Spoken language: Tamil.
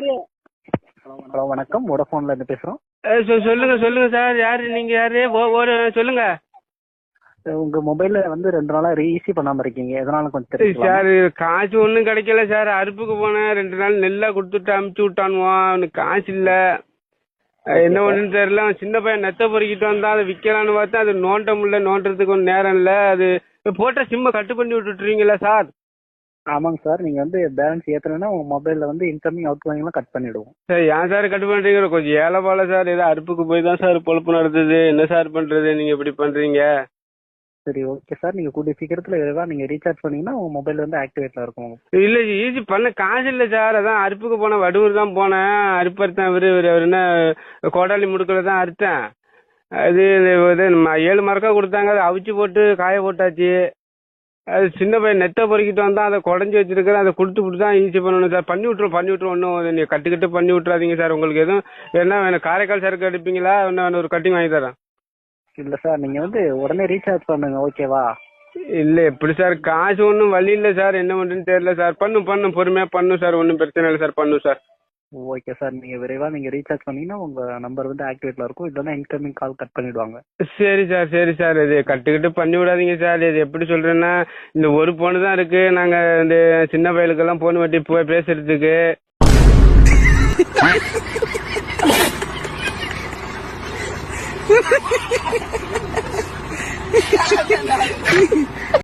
யாரு? ஹலோ வணக்கம், வோடஃபோன்ல இருந்து பேசுறோம். சொல்லுங்க சொல்லுங்க சார். யாரு நீங்க? யாரு? ஒரு சொல்லுங்க உங்க மொபைல்ல வந்து 2 நாளா ரீஇசி பண்ணாம இருக்கீங்க, எதனால கொஞ்சம் தெரிஞ்சுக்கலாமா? சார். காசு ஒன்றும் கிடைக்கல சார். அறுப்புக்கு போனேன், 2 நாள் நெல்லா கொடுத்துட்டு அமுச்சு விட்டானுவான். அவனுக்கு காசு இல்ல. என்ன ஒண்ணுன்னு தெரியல. அவன் சின்ன பையன் நெத்த பொறுக்கிட்டு வந்தா அதை விக்கலான்னு பார்த்தா அது நோண்ட முடியல. நோண்டறதுக்கு ஒன்றும் நேரம் இல்ல. அது போட்ட சிம்ம கட்டு பண்ணி விட்டுட்டுறீங்களா சார்? ஆமாங்க சார், நீங்க வந்து பேலன்ஸ் ஏத்தலைன்னா உங்க மொபைல்ல வந்து இன்கமிங் அவுட் கோயிங் எல்லாம் கட் பண்ணிடுவோம். சார் ஏன் சார் கட்டு பண்றீங்க? கொஞ்சம் ஏழை பால சார். ஏதோ அறுப்புக்கு போய் தான் சார் பொழப்பு நடத்துது. என்ன சார் பண்றது? நீங்க இப்படி பண்றீங்க? சரி, ஓகே சார். நீங்க கூடிய சீக்கிரத்துல விரைவா நீங்க ரீசார்ஜ் பண்ணீங்கன்னா உங்க மொபைல் வந்து ஆக்டிவேட்ல இருக்கும். இல்ல ஈஸி பண்ண காசு இல்ல சார். அதான் அறுப்புக்கு போனேன், வடுவூர் தான் போனேன். அறுப்பறுத்தேன். அவர் என்ன கோடாலி முடுக்கல தான் அறுத்தேன். அது 7 மரக்கா கொடுத்தாங்க. அதை அவிச்சு போட்டு காய போட்டாச்சு. அது சின்ன பையன் நெத்த பொறுக்கிட்டு வந்தா அதை குடஞ்சி வச்சிருக்கிறேன். அதை கொடுத்து தான் ஈஸி பண்ணணும் சார். பண்ணி விட்டுரும். ஒன்றும் நீங்க கட்டுக்கிட்டு பண்ணி விட்டுறாதீங்க சார். உங்களுக்கு எதுவும் என்ன வேணும்? காரைக்கால் சரக்கு அடிப்பீங்களா? என்ன ஒரு கட்டிங் வாங்கி தரேன். இல்ல சார், நீங்க வந்து உடனே ரீசார்ஜ் பண்ணுங்க, ஓகேவா? இல்ல எப்படி சார்? காசு ஒன்றும் வழி இல்ல சார். என்ன பண்றதுன்னு தெரியல சார். பண்ணும் பொறுமையா பண்ணும் சார். ஒன்றும் பிரச்சனை இல்லை சார். பண்ணும் சார். ஓகே சார், நீங்க விரைவா நீங்க ரீசார்ஜ் பண்ணீங்கன்னா உங்க நம்பர் வந்து ஆக்டிவேட்ல இருக்கும். இல்லைன்னா இன்கமிங் கால் கட் பண்ணிடுவாங்க. சரி சார். இது கட்டுக்கிட்டு பண்ணி விடாதீங்க சார். இது எப்படி சொல்றேன்னா, இந்த ஒரு போனு தான் இருக்கு. நாங்க இந்த சின்ன பயலுக்கெல்லாம் போன் வட்டி போய் பேசுறதுக்கு.